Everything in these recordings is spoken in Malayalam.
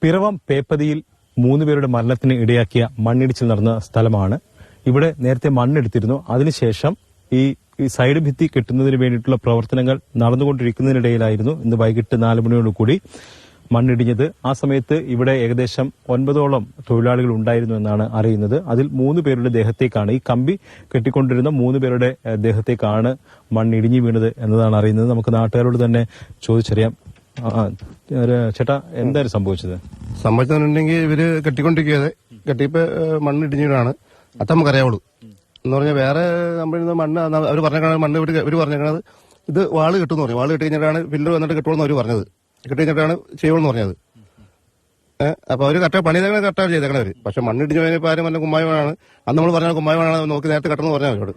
പിറവം പേപ്പതിയിൽ 3 പേരുടെ മരണത്തിന് ഇടയാക്കിയ മണ്ണിടിച്ചിൽ നടന്ന സ്ഥലമാണ്. ഇവിടെ നേരത്തെ മണ്ണെടുത്തിരുന്നു. അതിനുശേഷം ഈ സൈഡ് ഭിത്തി കെട്ടുന്നതിന് വേണ്ടിയിട്ടുള്ള പ്രവർത്തനങ്ങൾ നടന്നുകൊണ്ടിരിക്കുന്നതിനിടയിലായിരുന്നു ഇന്ന് വൈകിട്ട് 4 മണിയോടുകൂടി മണ്ണിടിഞ്ഞത്. ആ സമയത്ത് ഇവിടെ ഏകദേശം 9ഓളം തൊഴിലാളികൾ ഉണ്ടായിരുന്നു എന്നാണ് അറിയുന്നത്. അതിൽ 3 പേരുടെ ദേഹത്തേക്കാണ്, ഈ കമ്പി കെട്ടിക്കൊണ്ടിരുന്ന 3 പേരുടെ ദേഹത്തേക്കാണ് മണ്ണിടിഞ്ഞു വീണത് എന്നതാണ് അറിയുന്നത്. നമുക്ക് നാട്ടുകാരോട് തന്നെ ചോദിച്ചറിയാം. ചേട്ടാ, എന്തായാലും സംഭവിച്ചിട്ടുണ്ടെങ്കിൽ ഇവര് കെട്ടിയപ്പോ മണ്ണിടിഞ്ഞാണ് അത് നമുക്കറിയാവുള്ളൂ. എന്ന് പറഞ്ഞാൽ വേറെ കമ്പനി മണ്ണ് അവർ പറഞ്ഞേക്കാണ്, മണ്ണ് ഇവര് പറഞ്ഞേക്കണത് ഇത് വാള് കെട്ടുമെന്ന് പറഞ്ഞു. വാള് കെട്ടി കഴിഞ്ഞിട്ടാണ് ഫില്ലർ വന്നിട്ട് കെട്ടുമെന്ന് അവർ പറഞ്ഞത്. കെട്ടി കഴിഞ്ഞിട്ടാണ് ചെയ്യുമെന്ന് പറഞ്ഞത്. അപ്പൊ അവര് പണി കറക്റ്റാണ് ചെയ്തേക്കണവര്. പക്ഷെ മണ്ണിടിഞ്ഞു പോയപ്പോ ആരും പറഞ്ഞ കുമ്മായമാണ്. അന്ന് നമ്മൾ പറഞ്ഞ കുമ്മായമാണ് നോക്കി നേരത്തെ കെട്ടണമെന്ന് പറഞ്ഞു അവരോട്.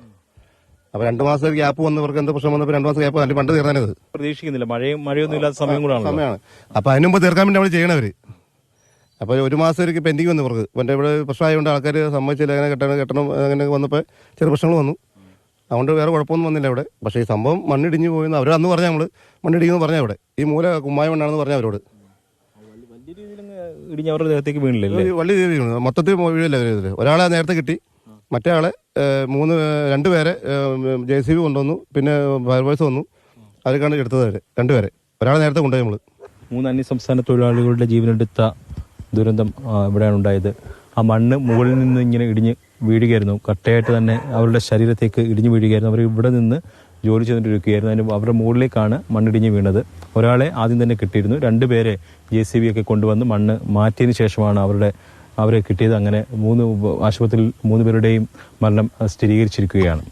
അപ്പൊ 2 മാസം ഗ്യാപ്പ് വന്നവർക്ക് എന്ത് പ്രശ്നം വന്നപ്പോ 2 മാസം ഗ്യാപ്പ് അല്ലെങ്കിൽ പണ്ട് തീർന്നത് പ്രതീക്ഷിക്കുന്നില്ല. മഴയൊന്നും ഇല്ലാത്ത സമയമാണ്. അപ്പൊ അതിന് മുമ്പ് തീർക്കാൻ വേണ്ടി അവർ ചെയ്യണവര്. അപ്പൊ 1 മാസം പെൻഡിങ് വന്നു ഇവർക്ക്. എന്റെ ഇവിടെ പ്രശ്നമായതുകൊണ്ട് ആൾക്കാർ സമ്മതിച്ചില്ല, അങ്ങനെ കെട്ടണം അങ്ങനെ വന്നപ്പോ ചെറിയ പ്രശ്നങ്ങൾ വന്നു. അതുകൊണ്ട് വേറെ കുഴപ്പമൊന്നും വന്നില്ല ഇവിടെ. പക്ഷേ ഈ സംഭവം മണ്ണിടിഞ്ഞു പോയെന്ന് അവർ അന്ന് പറഞ്ഞാൽ നമ്മള് മണ്ണിടിക്കുന്നു പറഞ്ഞ അവിടെ ഈ മൂല കുമ്മായ മണ്ണാണെന്ന് പറഞ്ഞ അവരോട്. അവരുടെ ദേഹത്തേക്ക് വീണില്ലേ? വലിയ രീതിയിൽ വീണു, മൊത്തത്തിൽ വീഴില്ല. ഒരാളെ നേരത്തെ കിട്ടി, മറ്റേ ആളെ 2 പേരെ JCB കൊണ്ടുവന്നു, പിന്നെ ഫയർഫോഴ്സ് വന്നു, അതൊക്കെയാണ് എടുത്തത്. 2 പേരെ ഒരാളെ നേരത്തെ കൊണ്ടുപോയി നമ്മള്. 3 അന്യസംസ്ഥാന തൊഴിലാളികളുടെ ജീവനെടുത്ത ദുരന്തം ഇവിടെയാണ് ഉണ്ടായത്. ആ മണ്ണ് മുകളിൽ നിന്ന് ഇങ്ങനെ ഇടിഞ്ഞ് വീഴുകയായിരുന്നു, കട്ടയായിട്ട് തന്നെ അവരുടെ ശരീരത്തേക്ക് ഇടിഞ്ഞു വീഴുകയായിരുന്നു. അവർ ഇവിടെ നിന്ന് ജോലി ചെയ്തുകൊണ്ടിരിക്കുകയായിരുന്നു. അതിന് അവരുടെ മുകളിലേക്കാണ് മണ്ണിടിഞ്ഞ് വീണത്. ഒരാളെ ആദ്യം തന്നെ കിട്ടിയിരുന്നു, 2 പേരെ JCB ഒക്കെ കൊണ്ടുവന്ന് മണ്ണ് മാറ്റിയതിനു ശേഷമാണ് അവരെ കിട്ടിയത്. അങ്ങനെ ആശുപത്രിയിൽ 3 പേരുടെയും മരണം സ്ഥിരീകരിച്ചിരിക്കുകയാണ്.